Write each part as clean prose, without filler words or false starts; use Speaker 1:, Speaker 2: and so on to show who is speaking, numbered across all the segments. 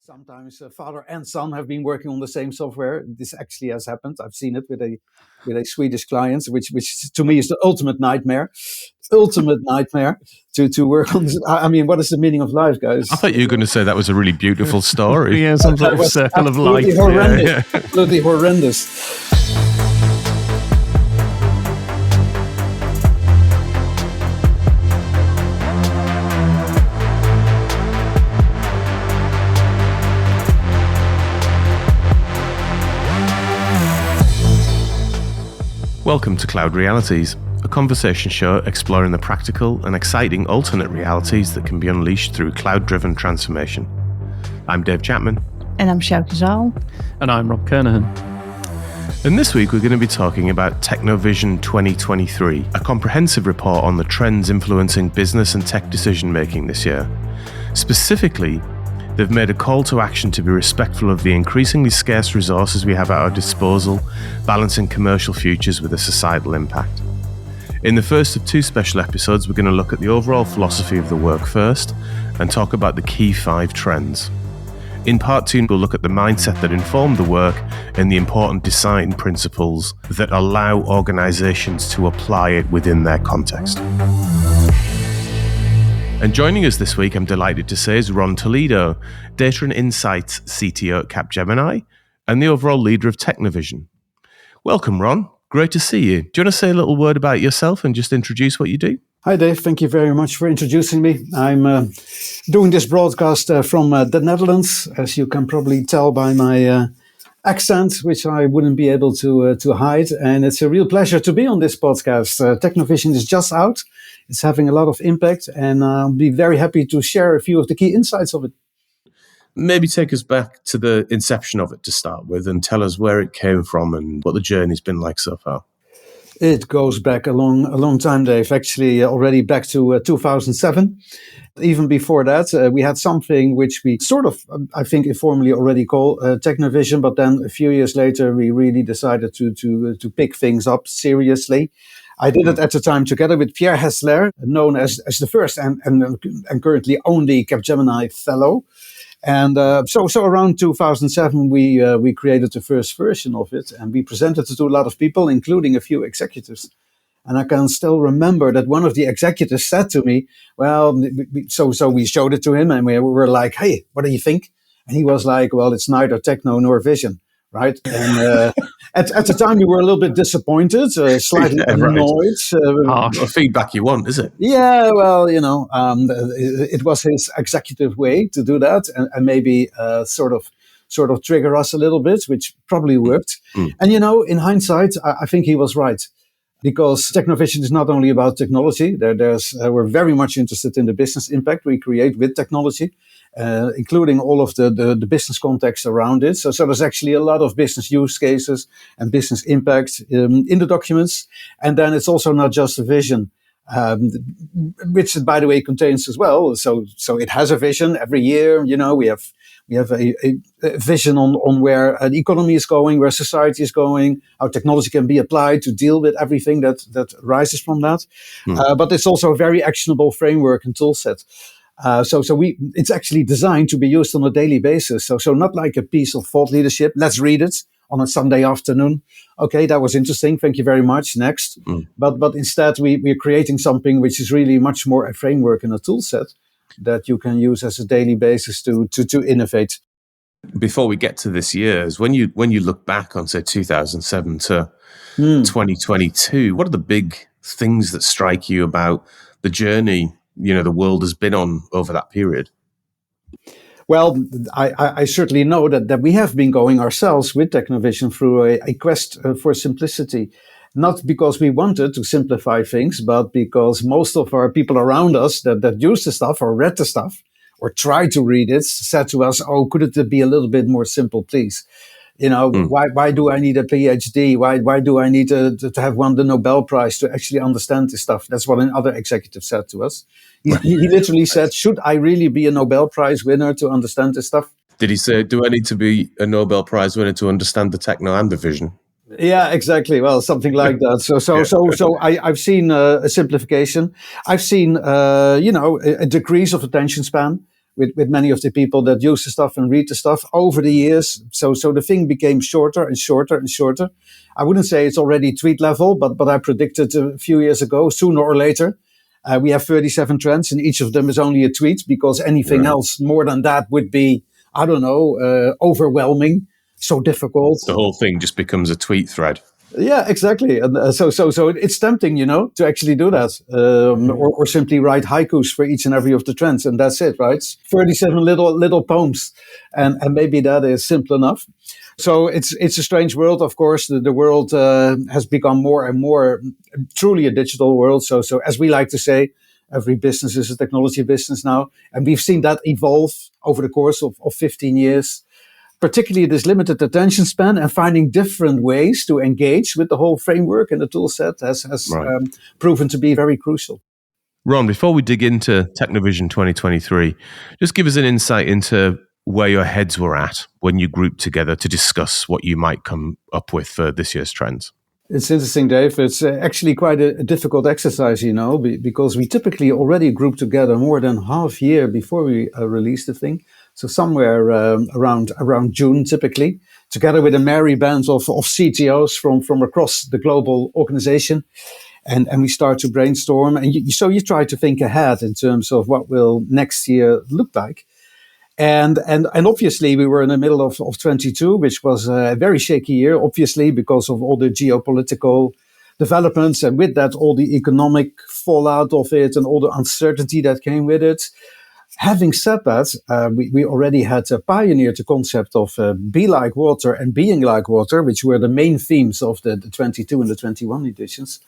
Speaker 1: Sometimes father and son have been working on the same software. This actually has happened. I've seen it with a Swedish client, which to me is the ultimate nightmare. Ultimate nightmare to work on this. I mean, what is the meaning of life, guys?
Speaker 2: I thought you were going to say that was a really beautiful story.
Speaker 3: Yeah, some sort of circle of life.
Speaker 1: Horrendous.
Speaker 3: Yeah.
Speaker 1: Absolutely horrendous.
Speaker 2: Welcome to Cloud Realities, a conversation show exploring the practical and exciting alternate realities that can be unleashed through cloud-driven transformation. I'm Dave Chapman.
Speaker 4: And I'm Sjoukje Rob.
Speaker 3: And I'm Rob Kernahan.
Speaker 2: And this week we're going to be talking about TechnoVision 2023, a comprehensive report on the trends influencing business and tech decision-making this year. Specifically, they've made a call to action to be respectful of the increasingly scarce resources we have at our disposal, balancing commercial futures with a societal impact. In the first of two special episodes, we're going to look at the overall philosophy of the work first and talk about the key 5 trends. In part 2, we'll look at the mindset that informed the work and the important design principles that allow organizations to apply it within their context. And joining us this week, I'm delighted to say, is Ron Tolido, Data and Insights CTO at Capgemini and the overall leader of TechnoVision. Welcome, Ron. Great to see you. Do you want to say a little word about yourself and just introduce what you do?
Speaker 1: Hi, Dave. Thank you very much for introducing me. I'm doing this broadcast from the Netherlands, as you can probably tell by my accent, which I wouldn't be able to hide. And it's a real pleasure to be on this podcast. TechnoVision is just out. It's having a lot of impact, and I'll be very happy to share a few of the key insights of it.
Speaker 2: Maybe take us back to the inception of it to start with and tell us where it came from and what the journey's been like so far.
Speaker 1: It goes back a long time, Dave, actually already back to 2007. Even before that, we had something which we sort of, I think, informally already call TechnoVision, but then a few years later, we really decided to pick things up seriously. I did it at the time together with Pierre Hessler, known as the first and currently only Capgemini fellow. And so around 2007, we created the first version of it, and we presented it to a lot of people, including a few executives. And I can still remember that one of the executives said to me, well, so we showed it to him, and we were like, hey, what do you think? And he was like, well, it's neither techno nor vision, right? And at the time, we were a little bit disappointed, slightly annoyed.
Speaker 2: What feedback you want, is it?
Speaker 1: Yeah, well, it was his executive way to do that, and maybe sort of trigger us a little bit, which probably worked. And in hindsight, I think he was right, because TechnoVision is not only about technology. We're very much interested in the business impact we create with technology, including all of the business context around it. So there's actually a lot of business use cases and business impact in the documents. And then it's also not just a vision, which it, by the way, contains as well. So it has a vision every year. We have a vision on where the economy is going, where society is going, how technology can be applied to deal with everything that arises from that. But it's also a very actionable framework and tool set. It's actually designed to be used on a daily basis. So not like a piece of thought leadership. Let's read it on a Sunday afternoon. Okay, that was interesting. Thank you very much. Next. But instead, we're creating something which is really much more a framework and a tool set that you can use as a daily basis to innovate.
Speaker 2: Before we get to this year's, when you look back on, say, 2007 to 2022, what are the big things that strike you about the journey the world has been on over that period?
Speaker 1: Well, I certainly know that we have been going ourselves with TechnoVision through a quest for simplicity. Not because we wanted to simplify things, but because most of our people around us that use the stuff or read the stuff or tried to read it said to us, oh, could it be a little bit more simple, please? Why do I need a PhD? Why do I need to have won the Nobel Prize to actually understand this stuff? That's what another executive said to us. He literally said, should I really be a Nobel Prize winner to understand this stuff?
Speaker 2: Did he say, do I need to be a Nobel Prize winner to understand the techno and the vision?
Speaker 1: Yeah, exactly. Well, something like that. So I've seen a simplification. I've seen, a decrease of attention span. with many of the people that use the stuff and read the stuff over the years. So the thing became shorter and shorter and shorter. I wouldn't say it's already tweet level, but I predicted a few years ago, sooner or later, we have 37 trends, and each of them is only a tweet, because anything else more than that would be, I don't know, overwhelming, so difficult.
Speaker 2: The whole thing just becomes a tweet thread.
Speaker 1: Yeah, exactly. And so it's tempting, to actually do that, or simply write haikus for each and every of the trends, and that's it, right? 37 little poems, and maybe that is simple enough. So it's a strange world, of course. The world has become more and more truly a digital world. So as we like to say, every business is a technology business now, and we've seen that evolve over the course of 15 years. Particularly this limited attention span and finding different ways to engage with the whole framework and the tool set has proven to be very crucial.
Speaker 2: Ron, before we dig into TechnoVision 2023, just give us an insight into where your heads were at when you grouped together to discuss what you might come up with for this year's trends.
Speaker 1: It's interesting, Dave. It's actually quite a difficult exercise, because we typically already group together more than half year before we release the thing. So somewhere around June, typically, together with a merry band of CTOs from across the global organization. And we start to brainstorm. And you try to think ahead in terms of what will next year look like. And obviously we were in the middle of 22, which was a very shaky year, obviously, because of all the geopolitical developments, and with that, all the economic fallout of it and all the uncertainty that came with it. Having said that, we already had pioneered the concept of be like water and being like water, which were the main themes of the 22 and the 21 editions,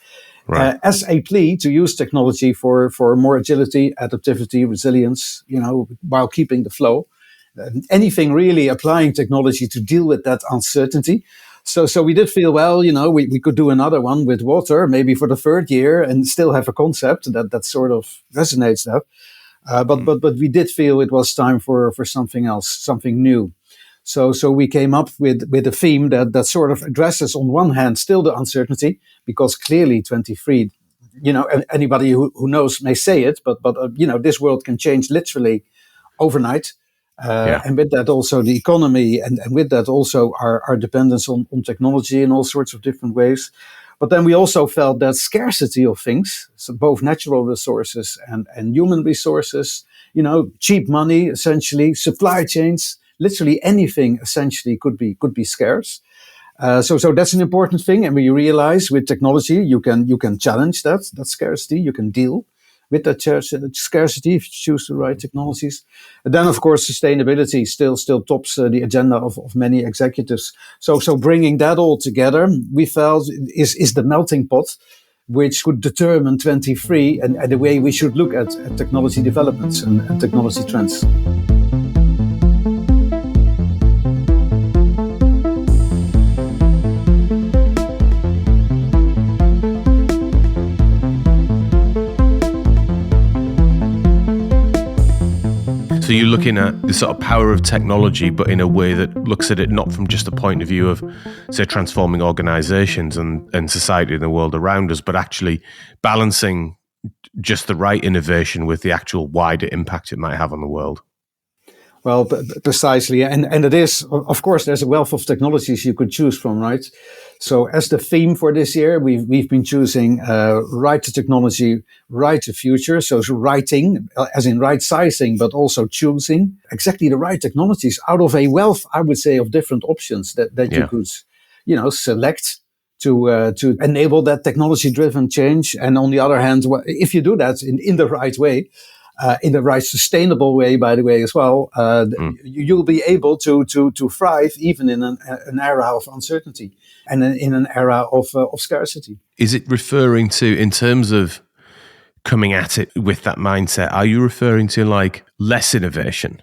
Speaker 1: as a plea to use technology for more agility, adaptivity, resilience, while keeping the flow. Anything really applying technology to deal with that uncertainty. So we did feel, we could do another one with water, maybe for the third year, and still have a concept that sort of resonates there. But we did feel it was time for something else, something new. So we came up with a theme that sort of addresses, on one hand, still the uncertainty, because clearly 23, anybody who knows may say it, but this world can change literally overnight. And with that also the economy, and with that also our dependence on technology in all sorts of different ways. But then we also felt that scarcity of things, so both natural resources and human resources, cheap money, essentially, supply chains, literally anything essentially could be scarce. So that's an important thing. And we realize with technology, you can challenge that scarcity, you can deal with that scarcity if you choose the right technologies. And then, of course, sustainability still tops the agenda of many executives. So bringing that all together, we felt is the melting pot, which could determine 23 and the way we should look at technology developments and technology trends.
Speaker 2: So you're looking at the sort of power of technology, but in a way that looks at it not from just a point of view of, say, transforming organizations and society and the world around us, but actually balancing just the right innovation with the actual wider impact it might have on the world.
Speaker 1: Well, precisely. And it is, of course, there's a wealth of technologies you could choose from, right? So as the theme for this year, we've been choosing right to technology, right to future. So writing, as in right sizing, but also choosing exactly the right technologies out of a wealth, I would say, of different options that you could, select to enable that technology-driven change. And on the other hand, if you do that in the right way, in the right sustainable way, by the way, as well, you'll be able to thrive even in an era of uncertainty and in an era of scarcity.
Speaker 2: Is it referring to, in terms of coming at it with that mindset, are you referring to like less innovation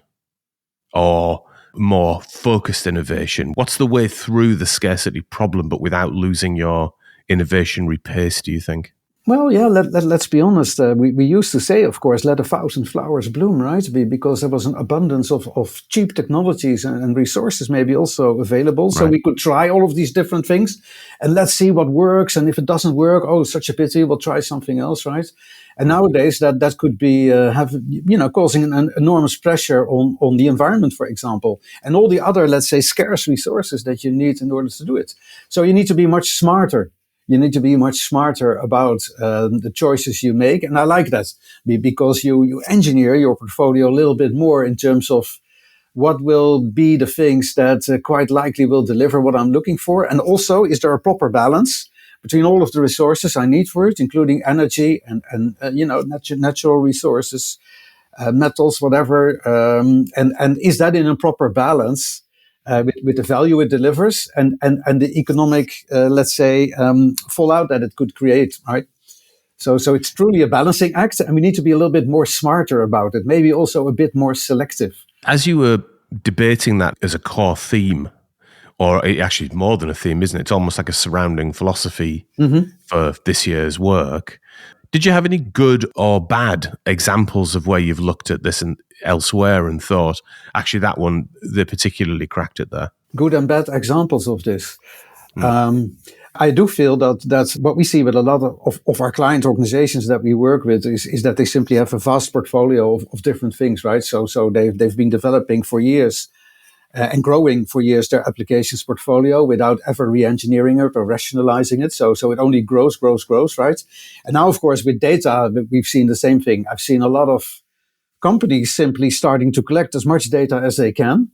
Speaker 2: or more focused innovation? What's the way through the scarcity problem, but without losing your innovationary pace, do you think?
Speaker 1: Well, yeah, let's be honest. We used to say, of course, let 1,000 flowers bloom, right? Because there was an abundance of cheap technologies and resources maybe also available. So we could try all of these different things and let's see what works. And if it doesn't work, oh, such a pity, we'll try something else, right? And nowadays that could be causing an enormous pressure on the environment, for example, and all the other, let's say, scarce resources that you need in order to do it. So you need to be much smarter. You need to be much smarter about the choices you make. And I like that because you engineer your portfolio a little bit more in terms of what will be the things that quite likely will deliver what I'm looking for. And also, is there a proper balance between all of the resources I need for it, including energy and natural resources, metals, whatever. And is that in a proper balance? With the value it delivers and the economic, fallout that it could create, right? So it's truly a balancing act, and we need to be a little bit more smarter about it, maybe also a bit more selective.
Speaker 2: As you were debating that as a core theme, or actually more than a theme, isn't it? It's almost like a surrounding philosophy for this year's work. Did you have any good or bad examples of where you've looked at this and elsewhere and thought, actually, that one, they particularly cracked it there?
Speaker 1: Good and bad examples of this. I do feel that's what we see with a lot of our client organizations that we work with is that they simply have a vast portfolio of different things, right? So they've been developing for years and growing for years their applications portfolio without ever re-engineering it or rationalizing it. So it only grows, right? And now, of course, with data, we've seen the same thing. I've seen a lot of companies simply starting to collect as much data as they can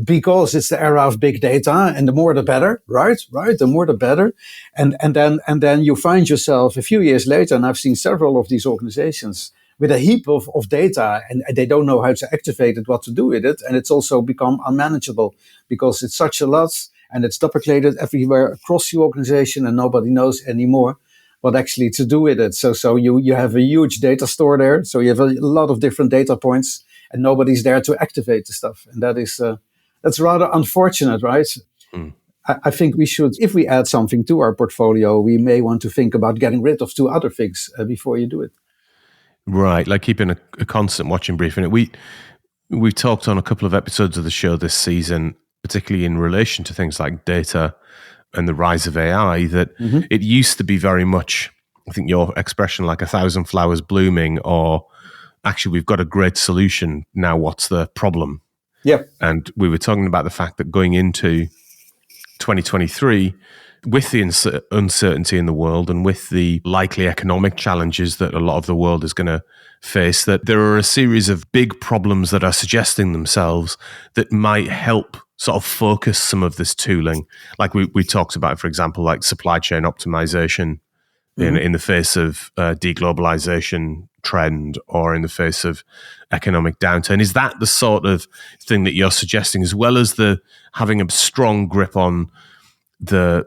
Speaker 1: because it's the era of big data, and the more the better, right? The more the better. And then you find yourself a few years later, and I've seen several of these organizations with a heap of data, and they don't know how to activate it, what to do with it. And it's also become unmanageable because it's such a lot and it's duplicated everywhere across the organization and nobody knows anymore what actually to do with it. So you have a huge data store there. So you have a lot of different data points and nobody's there to activate the stuff. And that's rather unfortunate, right? I think we should, if we add something to our portfolio, we may want to think about getting rid of 2 other things before you do it.
Speaker 2: Right, like keeping a constant watching brief. And we've talked on a couple of episodes of the show this season, particularly in relation to things like data and the rise of AI, that it used to be very much, I think your expression, like 1,000 flowers blooming, or actually we've got a great solution, now what's the problem?
Speaker 1: Yeah.
Speaker 2: And we were talking about the fact that going into 2023, with the uncertainty in the world and with the likely economic challenges that a lot of the world is going to face, that there are a series of big problems that are suggesting themselves that might help sort of focus some of this tooling. Like we talked about, for example, like supply chain optimization in the face of deglobalization trend or in the face of economic downturn. Is that the sort of thing that you're suggesting, as well as the having a strong grip on the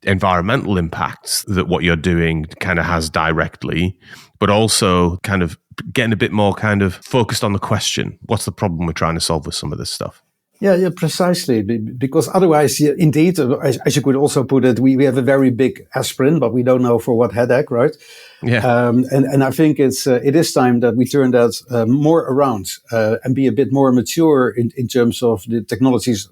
Speaker 2: environmental impacts that what you're doing kind of has directly, but also kind of getting a bit more kind of focused on the question, what's the problem we're trying to solve with some of this stuff?
Speaker 1: Yeah, precisely. Because otherwise, indeed, as you could also put it, we have a very big aspirin, but we don't know for what headache, right?
Speaker 2: Yeah.
Speaker 1: And I think it is time that we turn that more around and be a bit more mature in terms of the technologies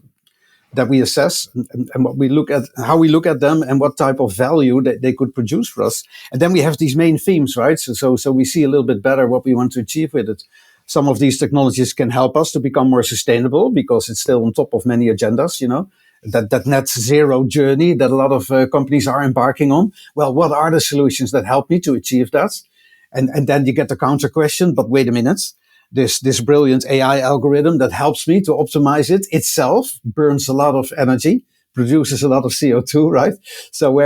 Speaker 1: that we assess and what we look at, how we look at them, and what type of value that they could produce for us. And then we have these main themes, right? So we see a little bit better what we want to achieve with it. Some of these technologies can help us to become more sustainable because it's still on top of many agendas, that net zero journey that a lot of companies are embarking on. Well, what are the solutions that help me to achieve that? And then you get the counter question, but wait a minute. This brilliant AI algorithm that helps me to optimize it itself burns a lot of energy, produces a lot of CO2, right? So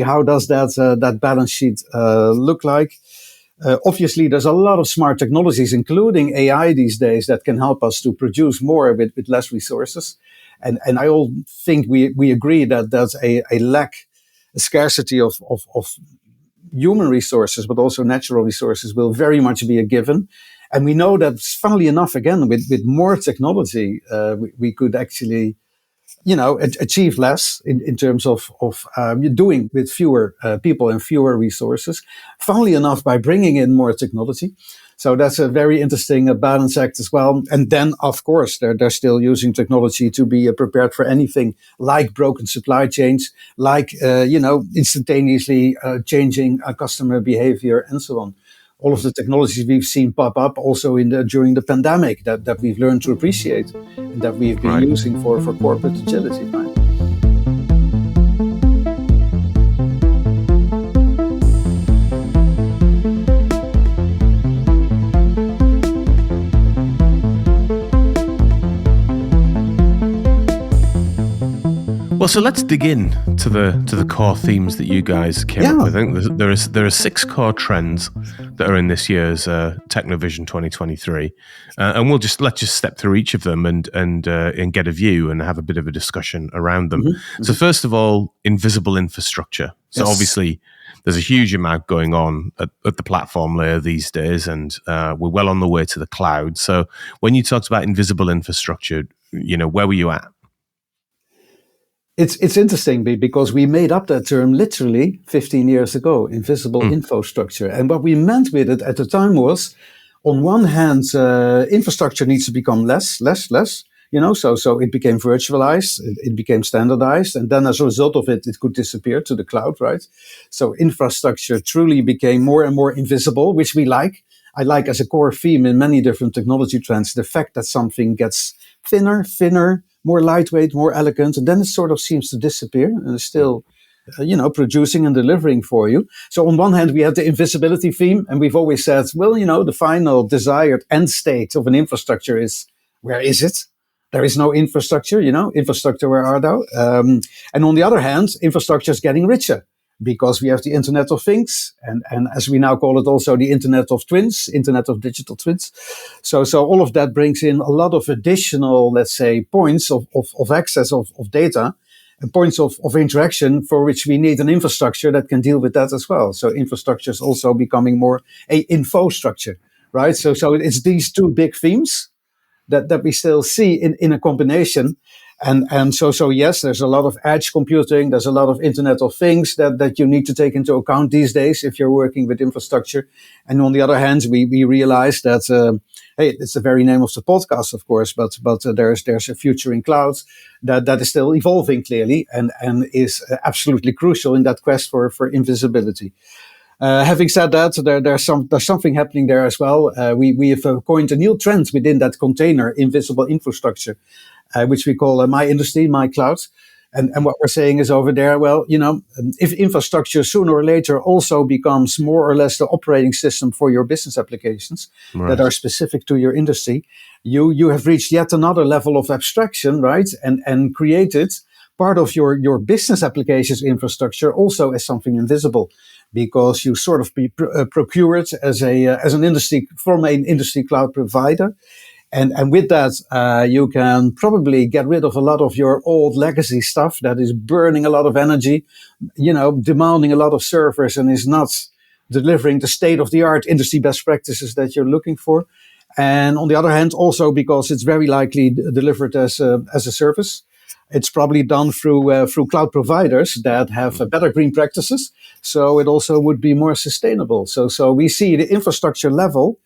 Speaker 1: how does that balance sheet look like? Obviously, there's a lot of smart technologies, including AI these days, that can help us to produce more with less resources. And I all think we agree that there's a scarcity of human resources, but also natural resources will very much be a given. And we know that, funnily enough, again, with more technology, we could actually achieve less in terms of doing with fewer people and fewer resources. Funnily enough, by bringing in more technology. So that's a very interesting balance act as well. And then, of course, they're still using technology to be prepared for anything like broken supply chains, like, instantaneously changing customer behavior and so on. All of the technologies we've seen pop up also during the pandemic that we've learned to appreciate and that we've been using for corporate agility. Right?
Speaker 2: Well, so let's dig in to the core themes that you guys came up with. I think there are 6 core trends that are in this year's TechnoVision 2023, and let's just step through each of them and get a view and have a bit of a discussion around them. Mm-hmm. So first of all, invisible infrastructure. So obviously, there's a huge amount going on at the platform layer these days, and we're well on the way to the cloud. So when you talked about invisible infrastructure, where were you at?
Speaker 1: It's interesting because we made up that term literally 15 years ago, invisible infrastructure. And what we meant with it at the time was, on one hand, infrastructure needs to become less. So it became virtualized, it became standardized, and then as a result of it, it could disappear to the cloud, right? So infrastructure truly became more and more invisible, which we like. I like as a core theme in many different technology trends, the fact that something gets thinner, more lightweight, more elegant, and then it sort of seems to disappear and is still, producing and delivering for you. So on one hand, we had the invisibility theme, and we've always said, well, the final desired end state of an infrastructure is, where is it? There is no infrastructure, infrastructure, where are thou? And on the other hand, infrastructure is getting richer because we have the Internet of Things, and as we now call it, also the Internet of Twins, Internet of Digital Twins. So all of that brings in a lot of additional, let's say, points of access of data and points of interaction for which we need an infrastructure that can deal with that as well. So infrastructure is also becoming more a infostructure, right? So it's these two big themes that we still see in a combination. And so yes, there's a lot of edge computing. There's a lot of Internet of Things that you need to take into account these days if you're working with infrastructure. And on the other hand, we realize that, it's the very name of the podcast, of course, but there's a future in clouds that is still evolving clearly and is absolutely crucial in that quest for invisibility. Having said that, there's something happening there as well. We have coined a new trend within that container, invisible infrastructure, which we call my industry, my cloud. And what we're saying is over there, well, if infrastructure sooner or later also becomes more or less the operating system for your business applications that are specific to your industry, you have reached yet another level of abstraction, right? And created part of your business applications infrastructure also as something invisible, because you sort of procure it as an industry from an industry cloud provider. And with that, you can probably get rid of a lot of your old legacy stuff that is burning a lot of energy, demanding a lot of servers and is not delivering the state-of-the-art industry best practices that you're looking for. And on the other hand, also because it's very likely delivered as a service, it's probably done through cloud providers that have better green practices. So it also would be more sustainable. So we see the infrastructure level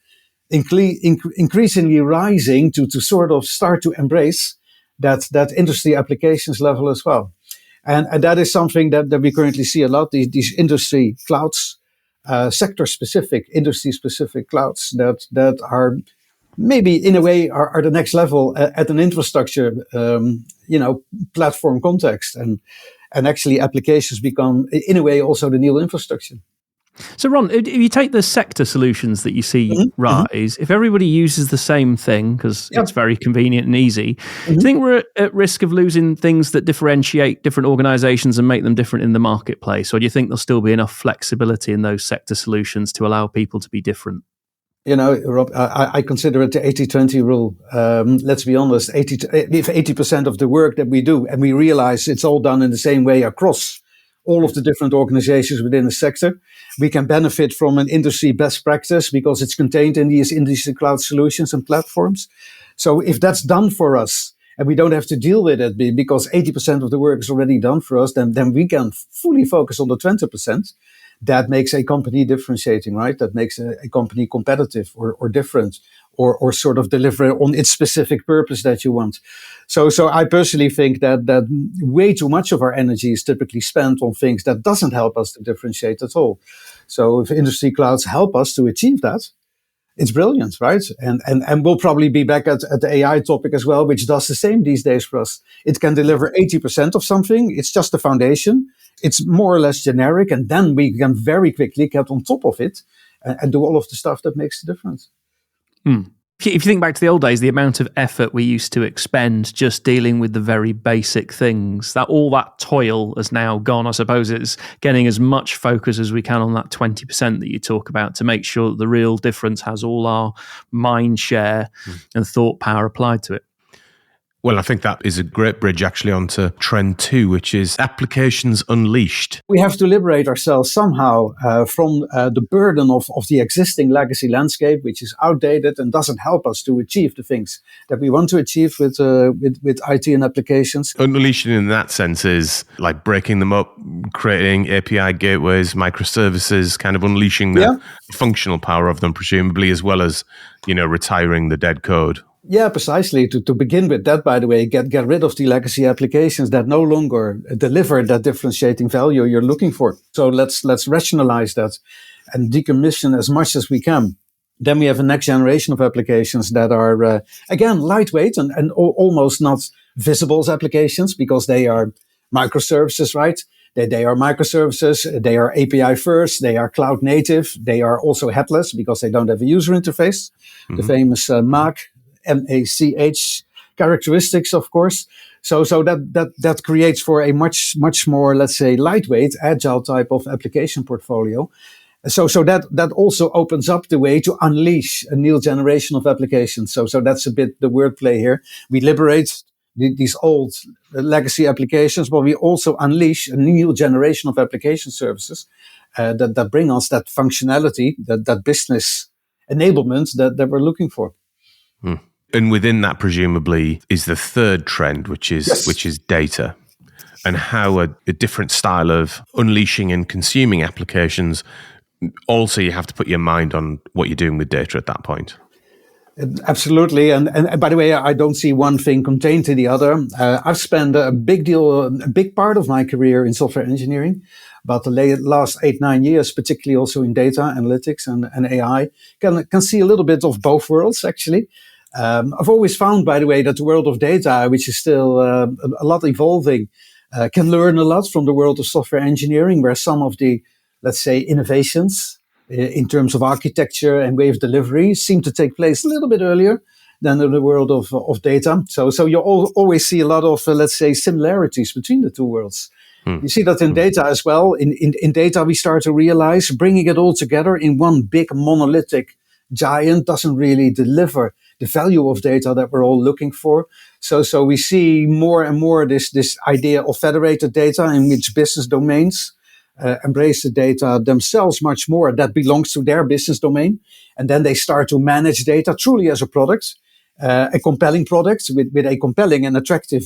Speaker 1: increasingly rising to sort of start to embrace that industry applications level as well. And that is something that we currently see a lot, these industry clouds, sector-specific, industry-specific clouds that are maybe in a way are the next level at an infrastructure, platform context. And actually applications become, in a way, also the new infrastructure.
Speaker 3: So, Ron, if you take the sector solutions that you see rise, if everybody uses the same thing, because it's very convenient and easy, do you think we're at risk of losing things that differentiate different organizations and make them different in the marketplace? Or do you think there'll still be enough flexibility in those sector solutions to allow people to be different?
Speaker 1: Rob, I consider it the 80-20 rule. Let's be honest, if 80% of the work that we do, and we realize it's all done in the same way across all of the different organizations within the sector, we can benefit from an industry best practice because it's contained in these industry cloud solutions and platforms. So if that's done for us, and we don't have to deal with it because 80% of the work is already done for us, then we can fully focus on the 20%. That makes a company differentiating, right? That makes a company competitive or different or sort of deliver on its specific purpose that you want. So I personally think that way too much of our energy is typically spent on things that doesn't help us to differentiate at all. So if industry clouds help us to achieve that, it's brilliant, right? And we'll probably be back at the AI topic as well, which does the same these days for us. It can deliver 80% of something. It's just the foundation. It's more or less generic. And then we can very quickly get on top of it and do all of the stuff that makes the difference.
Speaker 3: If you think back to the old days, the amount of effort we used to expend just dealing with the very basic things, that all that toil has now gone. I suppose it's getting as much focus as we can on that 20% that you talk about to make sure that the real difference has all our mind share and thought power applied to it.
Speaker 2: Well, I think that is a great bridge actually onto trend 2, which is applications unleashed.
Speaker 1: We have to liberate ourselves somehow from the burden of the existing legacy landscape, which is outdated and doesn't help us to achieve the things that we want to achieve with IT and applications.
Speaker 2: Unleashing in that sense is like breaking them up, creating API gateways, microservices, kind of unleashing the functional power of them, presumably, as well as, retiring the dead code.
Speaker 1: Yeah, precisely. To begin with that, by the way, get rid of the legacy applications that no longer deliver that differentiating value you're looking for. So let's rationalize that and decommission as much as we can. Then we have a next generation of applications that are, again, lightweight and almost not visible as applications because they are microservices, right? They are microservices, they are API first, they are cloud native, they are also headless because they don't have a user interface. The famous MACH characteristics, of course. So that creates for a much more, let's say, lightweight, agile type of application portfolio. So that also opens up the way to unleash a new generation of applications. So that's a bit the wordplay here. We liberate these old legacy applications, but we also unleash a new generation of application services that bring us that functionality, that business enablement that we're looking for.
Speaker 2: And within that, presumably, is the third trend, which is data, and how a different style of unleashing and consuming applications. Also, you have to put your mind on what you're doing with data at that point.
Speaker 1: Absolutely. And by the way, I don't see one thing contained to the other. I've spent a big part of my career in software engineering, about the last 8-9 years, particularly also in data analytics and AI. Can see a little bit of both worlds, actually. I've always found, by the way, that the world of data, which is still a lot evolving, can learn a lot from the world of software engineering, where some of the, let's say, innovations in terms of architecture and way of delivery seem to take place a little bit earlier than in the world of data. So you always see a lot of, let's say, similarities between the two worlds. You see that in data as well. In data, we start to realize bringing it all together in one big monolithic giant doesn't really deliver the value of data that we're all looking for. So we see more and more this idea of federated data in which business domains embrace the data themselves much more. That belongs to their business domain. And then they start to manage data truly as a product, a compelling product with a compelling and attractive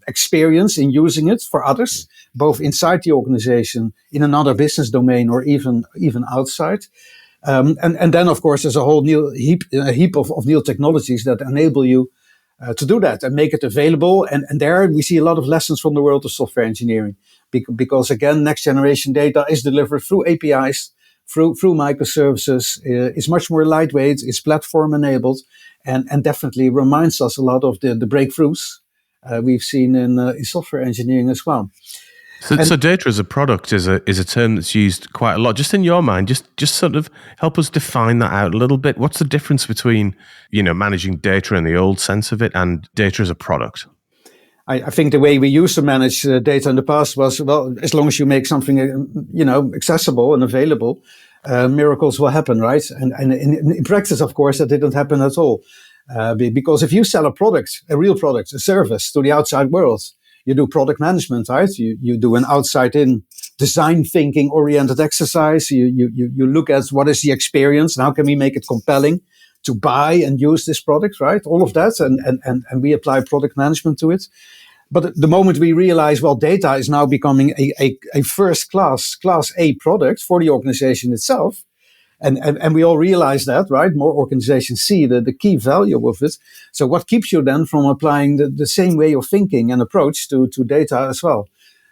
Speaker 1: experience in using it for others, both inside the organization, in another business domain, or even outside. And then, of course, there's a whole new heap of new technologies that enable you to do that and make it available. And there we see a lot of lessons from the world of software engineering. Because, again, next generation data is delivered through APIs, through microservices. It's much more lightweight. It's platform enabled, and definitely reminds us a lot of the breakthroughs we've seen in software engineering as well.
Speaker 2: So data as a product is a term that's used quite a lot. Just in your mind, just sort of help us define that out a little bit. What's the difference between, managing data in the old sense of it and data as a product?
Speaker 1: I think the way we used to manage data in the past was, well, as long as you make something, accessible and available, miracles will happen, right? And in practice, of course, that didn't happen at all. Because if you sell a product, a real product, a service to the outside world, you do product management, right? You do an outside-in design thinking oriented exercise. You look at what is the experience and how can we make it compelling to buy and use this product, right? All of that, and we apply product management to it. But the moment we realize, well, data is now becoming a first class A product for the organization itself, and we all realize that, right? More organizations see the key value of it. So what keeps you then from applying the same way of thinking and approach to data as well?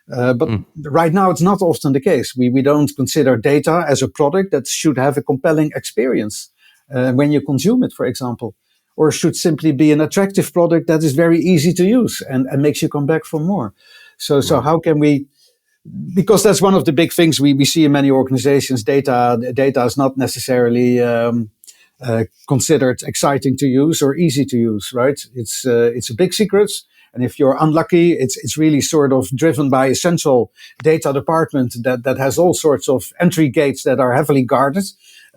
Speaker 1: But right now, it's not often the case. We don't consider data as a product that should have a compelling experience when you consume it, for example, or should simply be an attractive product that is very easy to use and makes you come back for more. So how can we? Because that's one of the big things we see in many organizations. Data is not necessarily considered exciting to use or easy to use, right? It's a big secret. And if you're unlucky, it's really sort of driven by a central data department that has all sorts of entry gates that are heavily guarded.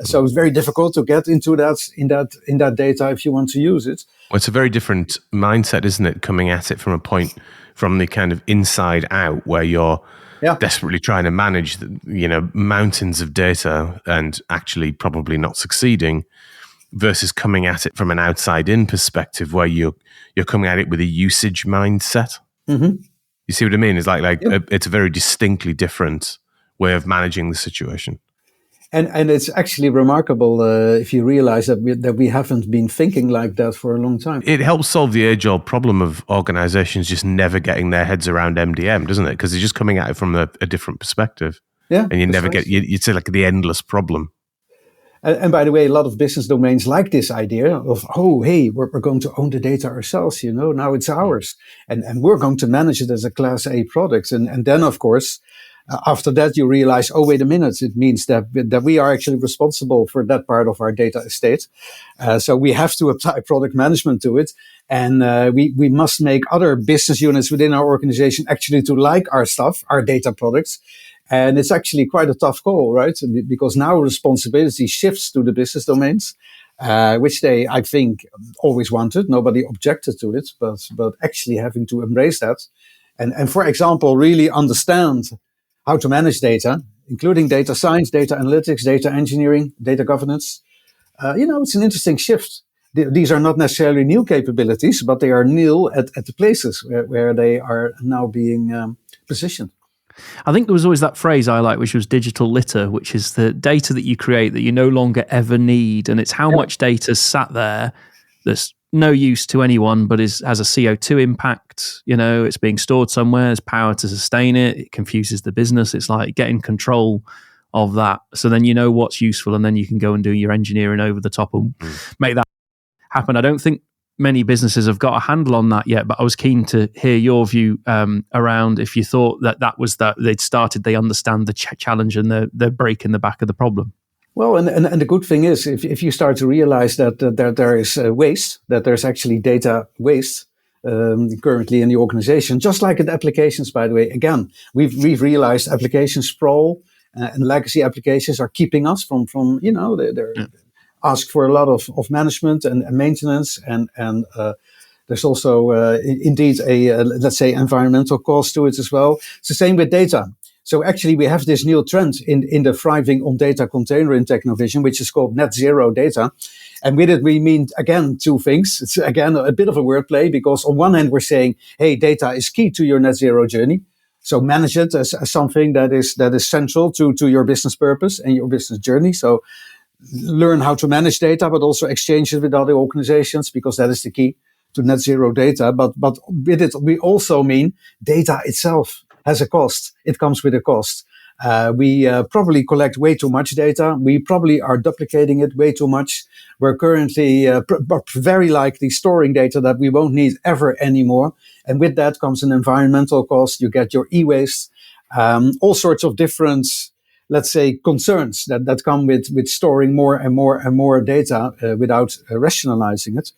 Speaker 1: So it's very difficult to get into that data if you want to use it.
Speaker 2: Well, it's a very different mindset, isn't it? Coming at it from a point from the kind of inside out, where you're desperately trying to manage mountains of data and actually probably not succeeding, versus coming at it from an outside in perspective, where you're coming at it with a usage mindset. Mm-hmm. You see what I mean? It's it's a very distinctly different way of managing the situation.
Speaker 1: And it's actually remarkable if you realize that we haven't been thinking like that for a long time.
Speaker 2: It helps solve the age-old problem of organizations just never getting their heads around MDM, doesn't it? Because they're just coming at it from a different perspective. Yeah, and you never get, it's like the endless problem.
Speaker 1: And by the way, a lot of business domains like this idea of, we're going to own the data ourselves, now it's ours. And we're going to manage it as a Class A product. And then, of course, after that, you realize, wait a minute, it means that we are actually responsible for that part of our data estate. So we have to apply product management to it. And we must make other business units within our organization actually to like our stuff, our data products. And it's actually quite a tough call, right? Because now responsibility shifts to the business domains, which they, I think, always wanted. Nobody objected to it, but actually having to embrace that. And for example, really understand how to manage data, including data science, data analytics, data engineering, data governance. It's an interesting shift. These are not necessarily new capabilities, but they are new at the places where they are now being positioned.
Speaker 3: I think there was always that phrase I like, which was digital litter, which is the data that you create that you no longer ever need. And it's how much data sat there that's no use to anyone, but has a CO2 impact. It's being stored somewhere, there's power to sustain it. It confuses the business. It's like getting control of that. So then you know what's useful, and then you can go and do your engineering over the top and make that happen. I don't think many businesses have got a handle on that yet, but I was keen to hear your view around if you thought that was that they understand the challenge and they're breaking the back of the problem.
Speaker 1: Well, and the good thing is, if you start to realize that there is waste, that there's actually data waste currently in the organization, just like in applications, by the way. Again, we've realized application sprawl and legacy applications are keeping us from they're ask for a lot of management and maintenance, and there's also indeed a let's say environmental cost to it as well. It's the same with data. So actually we have this new trend in the thriving on data container in TechnoVision, which is called net zero data. And with it, we mean, again, two things. It's again a bit of a wordplay, because on one hand, we're saying, hey, data is key to your net zero journey. So manage it as something that is central to your business purpose and your business journey. So learn how to manage data, but also exchange it with other organizations, because that is the key to net zero data. But with it, we also mean data itself has a cost. It comes with a cost. We probably collect way too much data. We probably are duplicating it way too much. We're currently very likely storing data that we won't need ever anymore. And with that comes an environmental cost. You get your e-waste, all sorts of different, let's say, concerns that come with storing more and more data without rationalizing it.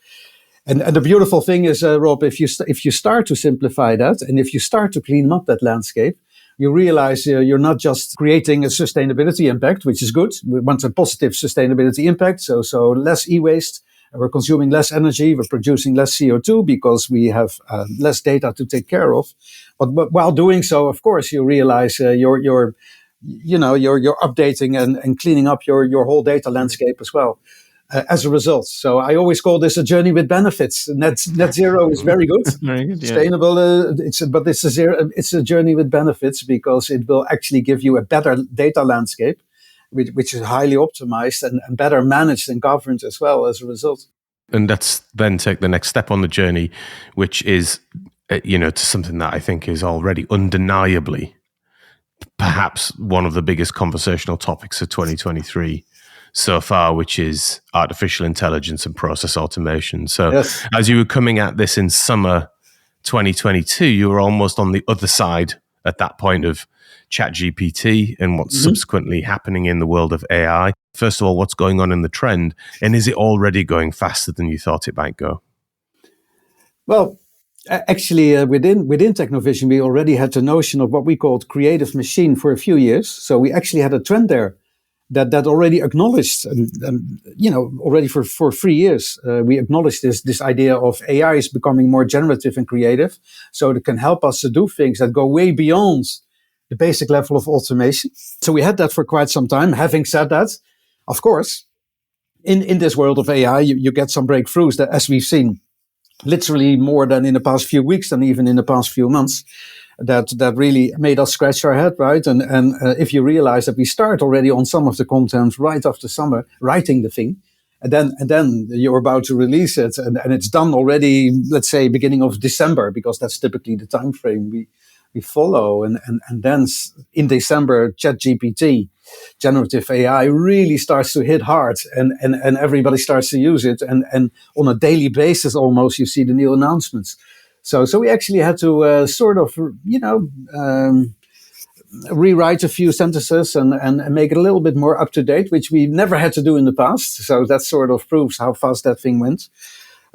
Speaker 1: And the beautiful thing is, Rob, if you start to simplify that, and if you start to clean up that landscape, you realize you're not just creating a sustainability impact, which is good. We want a positive sustainability impact. So less e-waste. We're consuming less energy. We're producing less CO2 because we have less data to take care of. But while doing so, of course, you realize you're updating and cleaning up your whole data landscape as well. as a result. So I always call this a journey with benefits. Net zero is very good,
Speaker 3: very good,
Speaker 1: sustainable. It's a journey with benefits because it will actually give you a better data landscape, which is highly optimized and better managed and governed as well as a result.
Speaker 2: And let's then take the next step on the journey, which is, to something that I think is already undeniably perhaps one of the biggest conversational topics of 2023 so far, which is artificial intelligence and process automation. So
Speaker 1: yes.
Speaker 2: As you were coming at this in summer 2022, you were almost on the other side at that point of ChatGPT and what's subsequently happening in the world of AI. First of all, what's going on in the trend? And is it already going faster than you thought it might go?
Speaker 1: Well, actually, within TechnoVision, we already had the notion of what we called creative machine for a few years. So we actually had a trend there that already acknowledged, already for 3 years, we acknowledged this idea of AI is becoming more generative and creative. So it can help us to do things that go way beyond the basic level of automation. So we had that for quite some time. Having said that, of course, in this world of AI, you get some breakthroughs that, as we've seen, literally more than in the past few weeks than even in the past few months, that really made us scratch our head, right? And if you realize that we start already on some of the content right after summer, writing the thing, and then you're about to release it, and it's done already, let's say, beginning of December, because that's typically the time frame we follow. And then in December, ChatGPT, generative AI, really starts to hit hard, and everybody starts to use it. And on a daily basis, almost, you see the new announcements. So we actually had to rewrite a few sentences and make it a little bit more up to date, which we never had to do in the past. So that sort of proves how fast that thing went.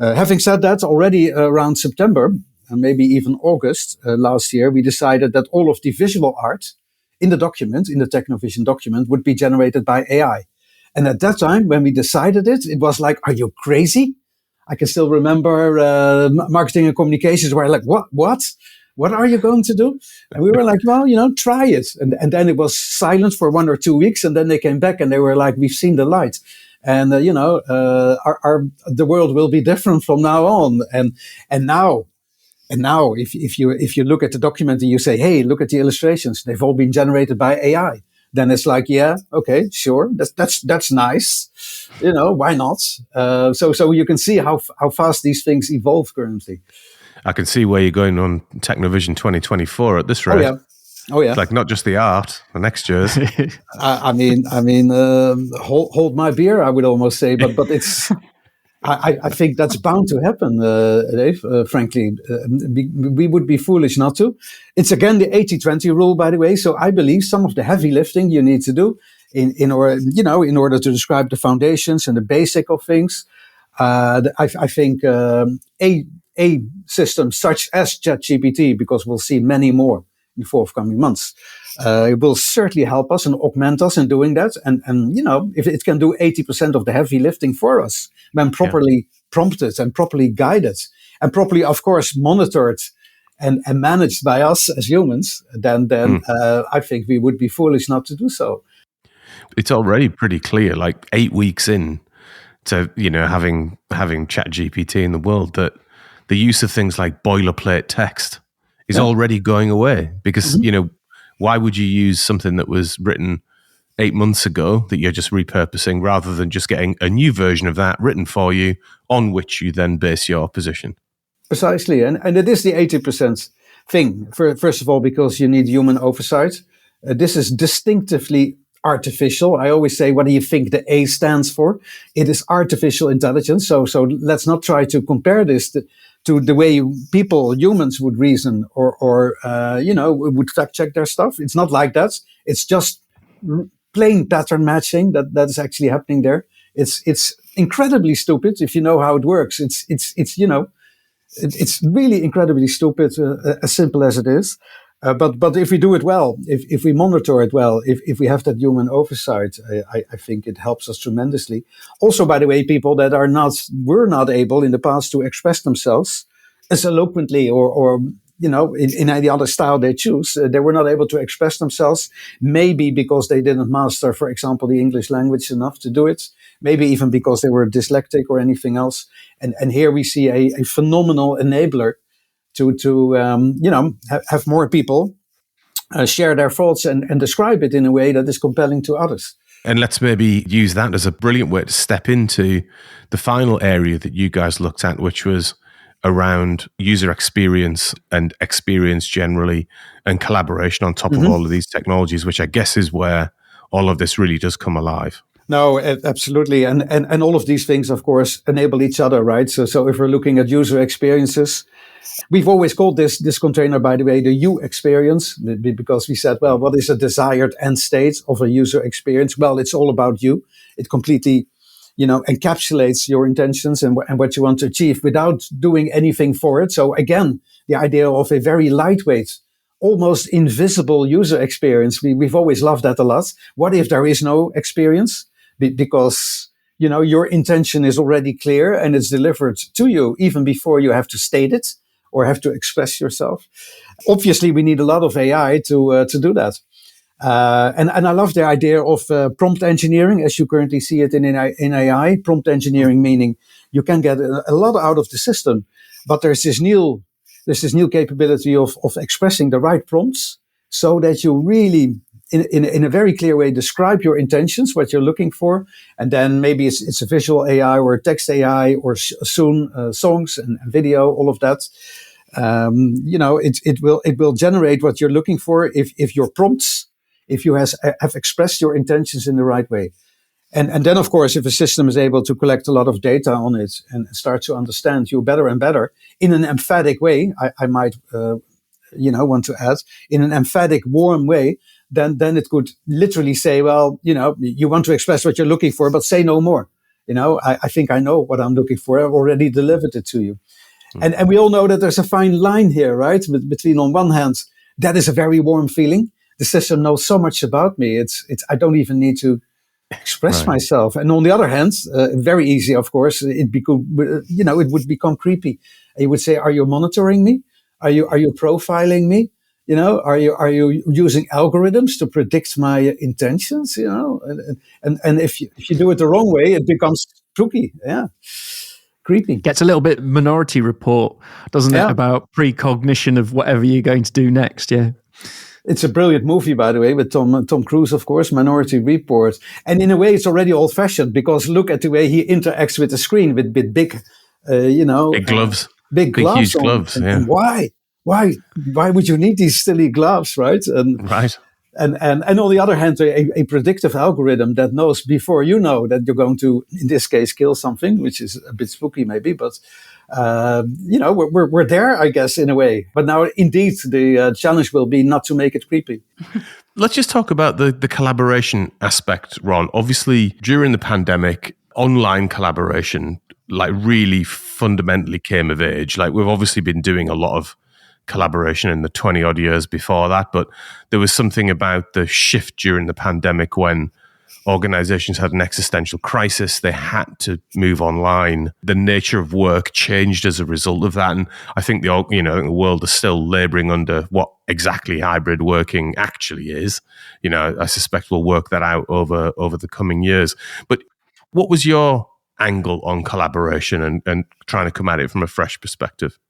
Speaker 1: Having said that, already around September, and maybe even August last year, we decided that all of the visual art in the document, in the TechnoVision document, would be generated by AI. And at that time, when we decided it was like, are you crazy? I can still remember marketing and communications were like, what? What are you going to do? And we were like, well, try it. And then it was silent for 1 or 2 weeks. And then they came back and they were like, we've seen the light. And, the world will be different from now on. And now, if you look at the document and you say, hey, look at the illustrations, they've all been generated by AI. Then it's like, yeah, okay, sure, that's nice. Why not? So you can see how fast these things evolve currently.
Speaker 2: I can see where you're going on TechnoVision 2024 at this rate.
Speaker 1: Oh yeah.
Speaker 2: It's like not just the art, the next year's.
Speaker 1: Hold my beer, I would almost say, but it's. I think that's bound to happen, Dave, frankly. We would be foolish not to. It's again the 80-20 rule, by the way. So I believe some of the heavy lifting you need to do in order to describe the foundations and the basic of things. I think a system such as ChatGPT, because we'll see many more in the forthcoming months, it will certainly help us and augment us in doing that. And if it can do 80% of the heavy lifting for us, when properly prompted and properly guided and properly, of course, monitored and managed by us as humans, then I think we would be foolish not to do so.
Speaker 2: It's already pretty clear, like 8 weeks in to having ChatGPT in the world, that the use of things like boilerplate text is already going away, because why would you use something that was written 8 months ago that you're just repurposing, rather than just getting a new version of that written for you on which you then base your position?
Speaker 1: Precisely. And it is the 80% thing. First of all, because you need human oversight. This is distinctively artificial. I always say, what do you think the A stands for? It is artificial intelligence. So let's not try to compare this to the way humans would reason or would fact check their stuff. It's not like that. It's just plain pattern matching that is actually happening there. It's incredibly stupid if you know how it works. It's really incredibly stupid, as simple as it is. But if we do it well, if we monitor it well, if we have that human oversight, I think it helps us tremendously. Also, by the way, people that were not able in the past to express themselves as eloquently or in any other style they choose. They were not able to express themselves, maybe because they didn't master, for example, the English language enough to do it, maybe even because they were dyslexic or anything else. And here we see a phenomenal enabler to have more people share their thoughts and describe it in a way that is compelling to others.
Speaker 2: And let's maybe use that as a brilliant way to step into the final area that you guys looked at, which was around user experience and experience generally and collaboration on top of all of these technologies, which I guess is where all of this really does come alive.
Speaker 1: No, absolutely. And all of these things, of course, enable each other, right? So if we're looking at user experiences, we've always called this container, by the way, the U experience, because we said, well, what is a desired end state of a user experience? Well, it's all about you. It completely, encapsulates your intentions and what you want to achieve without doing anything for it. So again, the idea of a very lightweight, almost invisible user experience, we've always loved that a lot. What if there is no experience? Because your intention is already clear and it's delivered to you even before you have to state it or have to express yourself. Obviously, we need a lot of AI to do that. And I love the idea of prompt engineering as you currently see it in AI. Prompt engineering meaning you can get a lot out of the system, but there's this new capability of expressing the right prompts so that you really in a very clear way describe your intentions, what you're looking for, and then maybe it's a visual AI or a text AI or soon songs and video, all of that. It will generate what you're looking for if your prompts, if you have expressed your intentions in the right way. And then, of course, if a system is able to collect a lot of data on it and start to understand you better and better in an emphatic way, I might want to add, in an emphatic, warm way, then it could literally say, well, you want to express what you're looking for, but say no more. I think I know what I'm looking for. I've already delivered it to you. And we all know that there's a fine line here, right? Between, on one hand, that is a very warm feeling. The system knows so much about me. I don't even need to express myself. And on the other hand, very easy, of course, it would become creepy. You would say, are you monitoring me? Are you profiling me? Are you using algorithms to predict my intentions? And if you do it the wrong way, it becomes spooky. Yeah. Creepy.
Speaker 3: Gets a little bit Minority Report, doesn't it, about precognition of whatever you're going to do next, yeah.
Speaker 1: It's a brilliant movie, by the way, with Tom Cruise, of course, Minority Report. And in a way, it's already old-fashioned because look at the way he interacts with the screen with big,
Speaker 2: big gloves.
Speaker 1: Big gloves.
Speaker 2: Huge gloves, yeah.
Speaker 1: And why? Why would you need these silly gloves, right?
Speaker 2: Right.
Speaker 1: And on the other hand, a predictive algorithm that knows before you know that you're going to, in this case, kill something, which is a bit spooky maybe, but we're there, I guess, in a way. But now, indeed, the challenge will be not to make it creepy.
Speaker 2: Let's just talk about the collaboration aspect, Ron. Obviously, during the pandemic, online collaboration really fundamentally came of age. We've obviously been doing a lot of collaboration in the 20 odd years before that, but there was something about the shift during the pandemic when organizations had an existential crisis. They had to move online. The nature of work changed as a result of that. And I think the world is still laboring under what exactly hybrid working actually is. I suspect we'll work that out over the coming years. But what was your angle on collaboration and trying to come at it from a fresh perspective?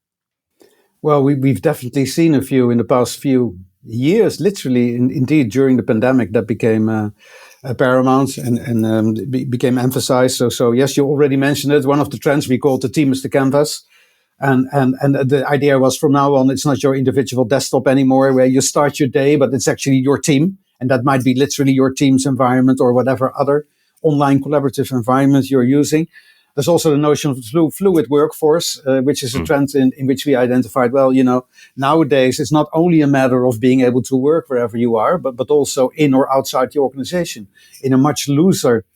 Speaker 1: Well, we've definitely seen a few in the past few years, literally, indeed, during the pandemic, that became paramount and became emphasized. So yes, you already mentioned it. One of the trends we called the team is the canvas. And the idea was from now on, it's not your individual desktop anymore where you start your day, but it's actually your team. And that might be literally your team's environment or whatever other online collaborative environment you're using. There's also the notion of fluid workforce, which is a trend in which we identified, well, nowadays it's not only a matter of being able to work wherever you are, but also in or outside the organization in a much looser,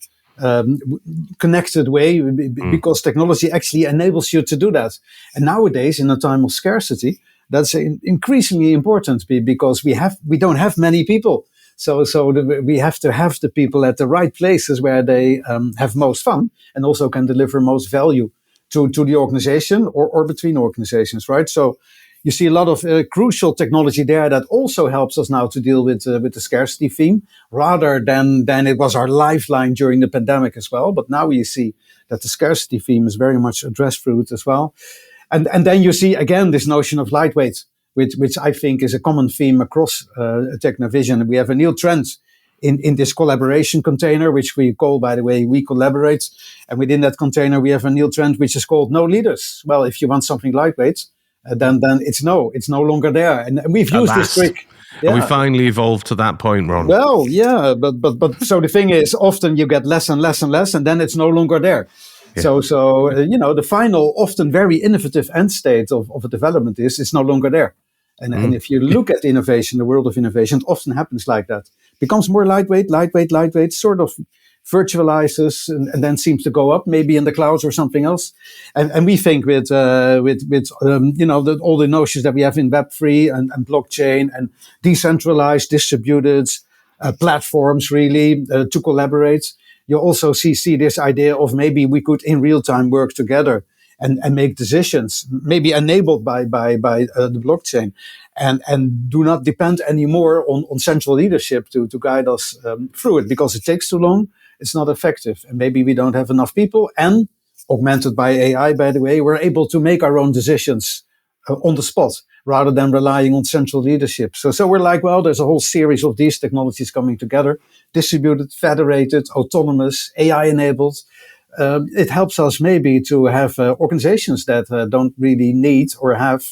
Speaker 1: connected way, because technology actually enables you to do that. And nowadays, in a time of scarcity, that's increasingly important because we don't have many people. So we have to have the people at the right places where they have most fun and also can deliver most value to the organization or between organizations, right? So, You see a lot of crucial technology there that also helps us now to deal with the scarcity theme, rather than it was our lifeline during the pandemic as well. But now you see that the scarcity theme is very much addressed through it as well. And then you see again this notion of lightweight, which I think is a common theme across TechnoVision. We have a new trend in this collaboration container, which we call, by the way, We Collaborate. And within that container, we have a new trend which is called No Leaders. Well, if you want something lightweight, then it's no longer there. And we've used this trick.
Speaker 2: Yeah. And we finally evolved to that point, Ron.
Speaker 1: Well, yeah, but so the thing is, often you get less and less and less, and then it's no longer there. Yeah. So the final, often very innovative end state of a development is it's no longer there. And if you look at innovation, the world of innovation, it often happens like that. Becomes more lightweight, sort of virtualizes and then seems to go up, maybe in the clouds or something else. And we think with all the notions that we have in Web3 and blockchain and decentralized, distributed platforms, really to collaborate. You also see this idea of maybe we could in real time work together and make decisions, maybe enabled by the blockchain, and do not depend anymore on central leadership to guide us through it, because it takes too long, it's not effective, and maybe we don't have enough people. And augmented by AI, by the way, we're able to make our own decisions on the spot rather than relying on central leadership. So we're like, well, there's a whole series of these technologies coming together, distributed, federated, autonomous, AI-enabled. It helps us maybe to have organizations that don't really need or have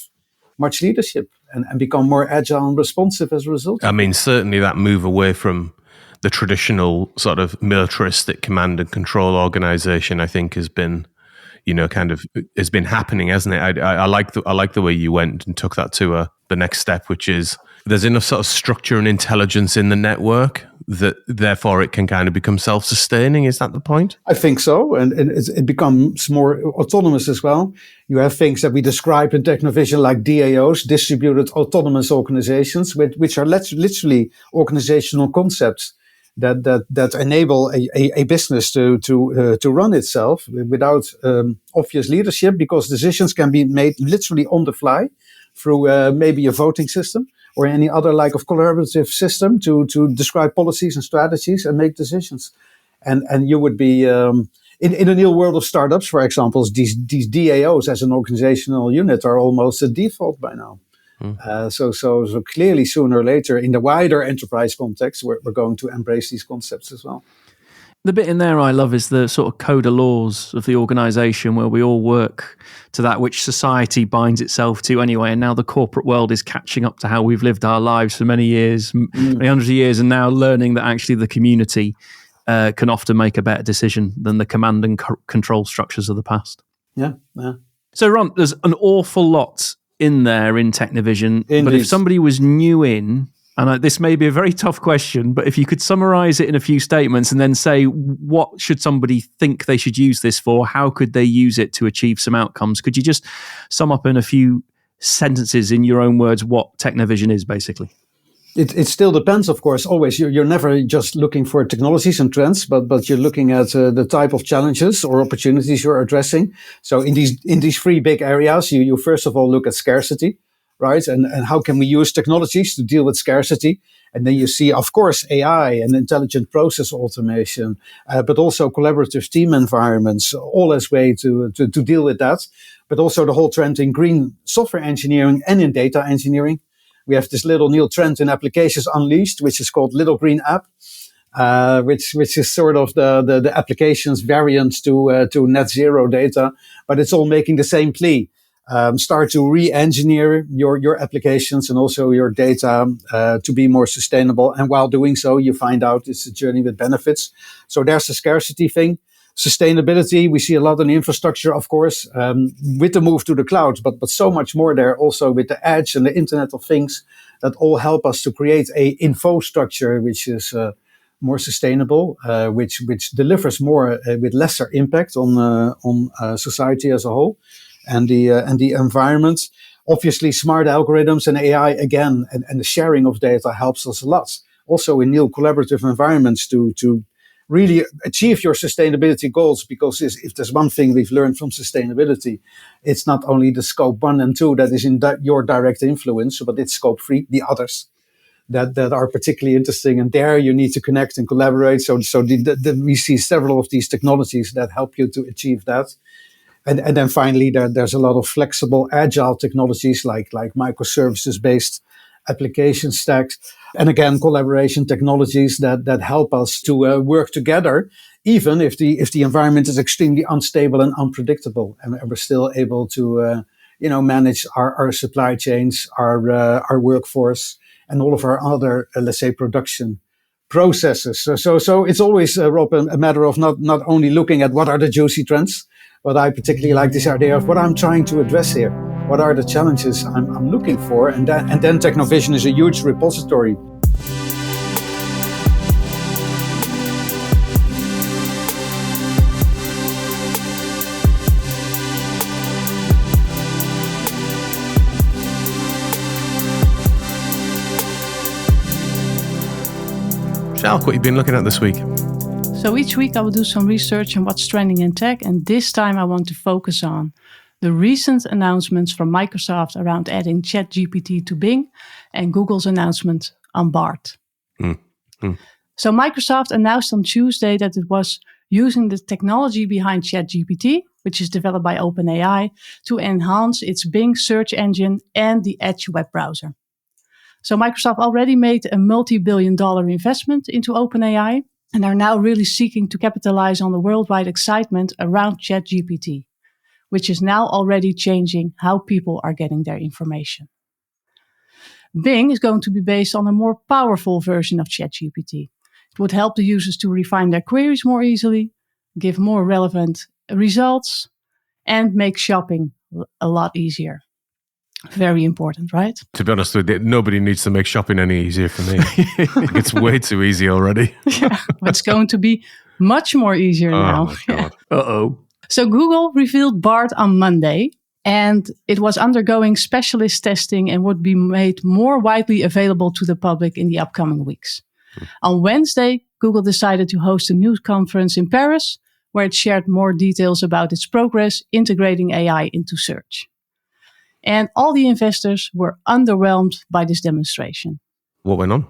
Speaker 1: much leadership and become more agile and responsive as a result.
Speaker 2: I mean, certainly that move away from the traditional sort of militaristic command and control organization, I think, has been, has been happening, hasn't it? I like the way you went and took that to the next step, which is there's enough sort of structure and intelligence in the network that therefore it can kind of become self-sustaining. Is that the point?
Speaker 1: I think so. And it becomes more autonomous as well. You have things that we describe in TechnoVision like DAOs, distributed autonomous organizations, which are literally organizational concepts that enable a business to run itself without obvious leadership, because decisions can be made literally on the fly through maybe a voting system or any other like of collaborative system to describe policies and strategies and make decisions. And you would be in a new world of startups, for example, these DAOs as an organizational unit are almost a default by now. So clearly, sooner or later, in the wider enterprise context, we're going to embrace these concepts as well.
Speaker 3: The bit in there I love is the sort of code of laws of the organization where we all work to that which society binds itself to anyway. And now the corporate world is catching up to how we've lived our lives for many years, many hundreds of years, and now learning that actually the community can often make a better decision than the command and control structures of the past.
Speaker 1: Yeah.
Speaker 3: So, Ron, there's an awful lot in there in TechnoVision. Indeed. But if somebody was new in, and this may be a very tough question, but if you could summarize it in a few statements and then say, what should somebody think they should use this for? How could they use it to achieve some outcomes? Could you just sum up in a few sentences in your own words what TechnoVision is, basically?
Speaker 1: It still depends, of course. Always, you're never just looking for technologies and trends, but you're looking at the type of challenges or opportunities you're addressing. So in these three big areas, you first of all look at scarcity, right? And how can we use technologies to deal with scarcity? And then you see, of course, AI and intelligent process automation, but also collaborative team environments, all as way to deal with that. But also the whole trend in green software engineering and in data engineering. We have this little new trend in applications unleashed, which is called Little Green App, which is sort of the applications variant to net zero data, but it's all making the same plea. Start to re-engineer your applications and also your data to be more sustainable. And while doing so, you find out it's a journey with benefits. So there's the scarcity thing. Sustainability, we see a lot in infrastructure, of course, with the move to the cloud, but so much more there also with the edge and the Internet of Things that all help us to create a Infostructure which is more sustainable, which delivers more with lesser impact on society as a whole and the environment. Obviously, smart algorithms and AI again, and the sharing of data helps us a lot. Also in new collaborative environments to really achieve your sustainability goals. Because if there's one thing we've learned from sustainability, it's not only the scope 1 and 2 that is in your direct influence, but it's scope 3, the others that are particularly interesting. And there you need to connect and collaborate. So we see several of these technologies that help you to achieve that. And then finally, there's a lot of flexible, agile technologies like microservices-based application stacks. And again, collaboration technologies that help us to work together, even if the environment is extremely unstable and unpredictable. And we're still able to manage our supply chains, our workforce, and all of our other, let's say, production processes. So it's always, Rob, a matter of not only looking at what are the juicy trends, but I particularly like this idea of what I'm trying to address here. What are the challenges I'm looking for? And then TechnoVision is a huge repository.
Speaker 2: Sjoukje, what have you been looking at this week?
Speaker 4: So each week I will do some research on what's trending in tech, and this time I want to focus on the recent announcements from Microsoft around adding ChatGPT to Bing and Google's announcement on Bard. So Microsoft announced on Tuesday that it was using the technology behind ChatGPT, which is developed by OpenAI, to enhance its Bing search engine and the Edge web browser. So Microsoft already made a multi-billion-dollar investment into OpenAI, and are now really seeking to capitalize on the worldwide excitement around ChatGPT, which is now already changing how people are getting their information. Bing is going to be based on a more powerful version of ChatGPT. It would help the users to refine their queries more easily, give more relevant results, and make shopping a lot easier. Very important, right?
Speaker 2: To be honest with you, nobody needs to make shopping any easier for me. It's way too easy already.
Speaker 4: Yeah, but it's going to be much more easier now.
Speaker 2: Oh my God.
Speaker 4: Yeah.
Speaker 3: Uh-oh.
Speaker 4: So Google revealed Bard on Monday, and it was undergoing specialist testing and would be made more widely available to the public in the upcoming weeks. On Wednesday, Google decided to host a news conference in Paris, where it shared more details about its progress integrating AI into search. And all the investors were underwhelmed by this demonstration.
Speaker 2: What went on?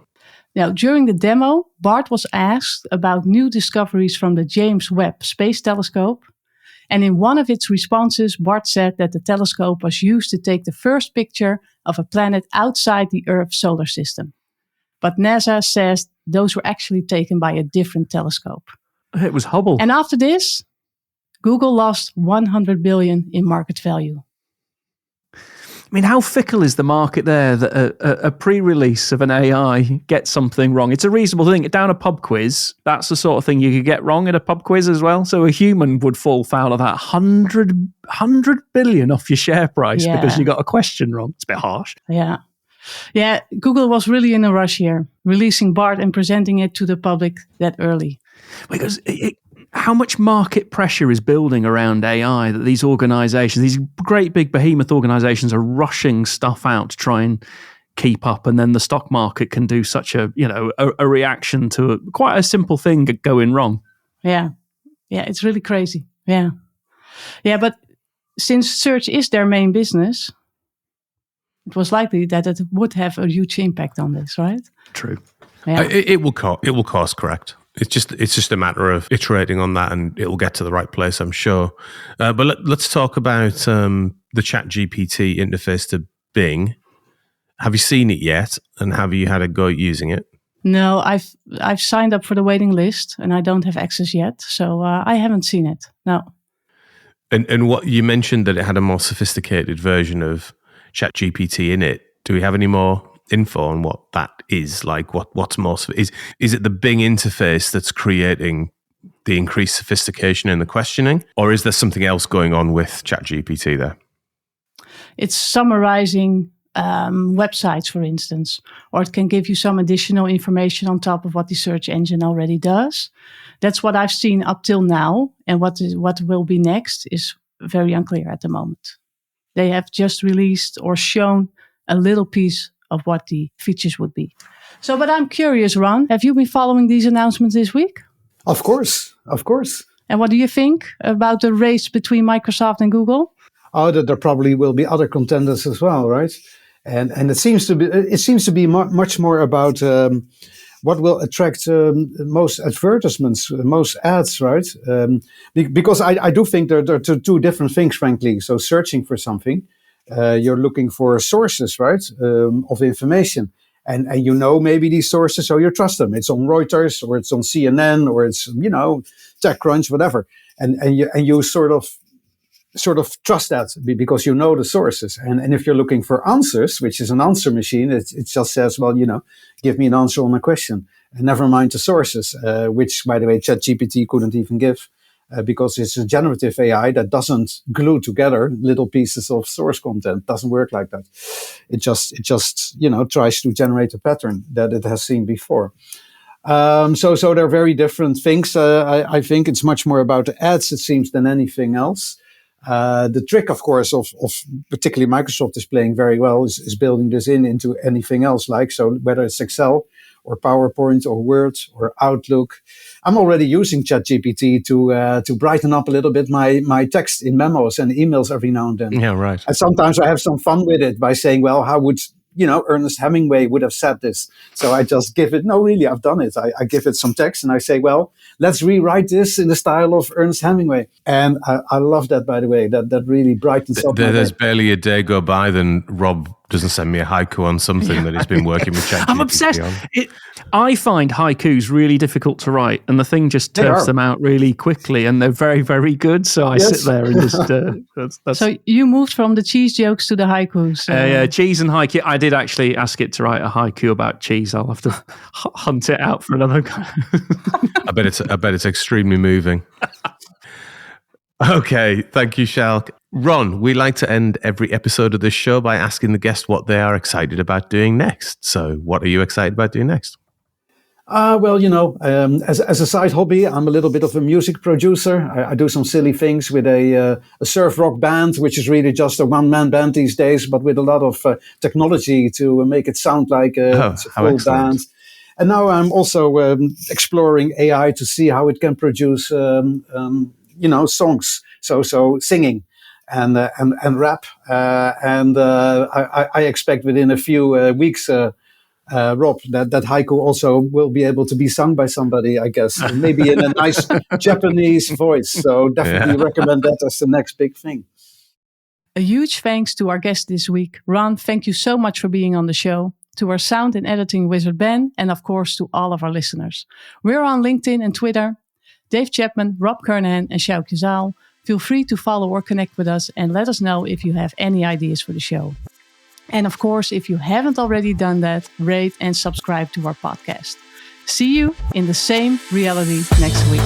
Speaker 4: Now, during the demo, Bard was asked about new discoveries from the James Webb Space Telescope. And in one of its responses, Bard said that the telescope was used to take the first picture of a planet outside the Earth's solar system. But NASA says those were actually taken by a different telescope.
Speaker 3: It was Hubble.
Speaker 4: And after this, Google lost $100 billion in market value.
Speaker 3: I mean, how fickle is the market there that a pre-release of an AI gets something wrong? It's a reasonable thing. Down a pub quiz, that's the sort of thing you could get wrong at a pub quiz as well. So a human would fall foul of that 100 billion off your share price because you got a question wrong. It's a bit harsh.
Speaker 4: Yeah, Google was really in a rush here, releasing Bard and presenting it to the public that early.
Speaker 3: Because how much market pressure is building around AI that these organizations, these great big behemoth organizations, are rushing stuff out to try and keep up, and then the stock market can do such a reaction to quite a simple thing going wrong.
Speaker 4: Yeah, it's really crazy. Yeah, but since search is their main business, it was likely that it would have a huge impact on this, right?
Speaker 3: True.
Speaker 2: Yeah. It will course correct. It's just a matter of iterating on that, and it will get to the right place, I'm sure. But let's talk about the ChatGPT interface to Bing. Have you seen it yet, and have you had a go at using it?
Speaker 4: No, I've signed up for the waiting list, and I don't have access yet, so I haven't seen it. No.
Speaker 2: And what you mentioned that it had a more sophisticated version of ChatGPT in it. Do we have any more info on what that is? Like what's more is it the Bing interface that's creating the increased sophistication in the questioning, or is there something else going on with ChatGPT there?
Speaker 4: It's summarizing websites, for instance, or it can give you some additional information on top of what the search engine already does. That's what I've seen up till now, and what will be next is very unclear at the moment. They have just released or shown a little piece of what the features would be. So, but I'm curious, Ron, have you been following these announcements this week?
Speaker 1: Of course.
Speaker 4: And what do you think about the race between Microsoft and Google?
Speaker 1: Oh, that there probably will be other contenders as well, right? And it seems to be much more about what will attract most advertisements, most ads, right? Because I do think there are two different things, frankly. So searching for something, you're looking for sources, right, of information. And you know maybe these sources, so you trust them. It's on Reuters or it's on CNN or it's, TechCrunch, whatever. And you sort of trust that because you know the sources. And if you're looking for answers, which is an answer machine, it just says, well, give me an answer on a question. And never mind the sources, which, by the way, ChatGPT couldn't even give because it's a generative AI that doesn't glue together little pieces of source content. It doesn't work like that. It just tries to generate a pattern that it has seen before. So they're very different things. I think it's much more about the ads, it seems, than anything else. The trick, of course, of particularly Microsoft is playing very well is building this into anything else. So whether it's Excel or PowerPoint or Word or Outlook, I'm already using ChatGPT to brighten up a little bit my text in memos and emails every now and then.
Speaker 2: Yeah, right.
Speaker 1: And sometimes I have some fun with it by saying, well, how would Ernest Hemingway would have said this. So I just give it, no, really, I've done it. I give it some text and I say, well, let's rewrite this in the style of Ernest Hemingway. And I love that, by the way, that really brightens up.
Speaker 2: There's barely a day go by then Rob doesn't send me a haiku on something that he's been working with ChatGPT
Speaker 3: I'm obsessed.
Speaker 2: on.
Speaker 3: I find haikus really difficult to write, and the thing just turfs them out really quickly, and they're very, very good. So I sit there and just... that's...
Speaker 4: So you moved from the cheese jokes to the haikus.
Speaker 3: Yeah, cheese and haiku. I did actually ask it to write a haiku about cheese. I'll have to hunt it out for another...
Speaker 2: I bet it's extremely moving. Okay, thank you, Sjoukje. Ron, we like to end every episode of this show by asking the guest what they are excited about doing next. So what are you excited about doing next?
Speaker 1: Well, as a side hobby, I'm a little bit of a music producer. I do some silly things with a surf rock band, which is really just a one-man band these days, but with a lot of technology to make it sound like a full band. And now I'm also exploring AI to see how it can produce, songs. So singing and rap. I expect within a few weeks, Rob, that haiku also will be able to be sung by somebody, I guess, maybe in a nice Japanese voice. So definitely recommend that as the next big thing.
Speaker 4: A huge thanks to our guest this week. Ron, thank you so much for being on the show. To our sound and editing wizard Ben, and of course to all of our listeners. We're on LinkedIn and Twitter. Dave Chapman, Rob Kernahan, and Sjoukje Rob. Feel free to follow or connect with us and let us know if you have any ideas for the show. And of course, if you haven't already done that, rate and subscribe to our podcast. See you in the same reality next week.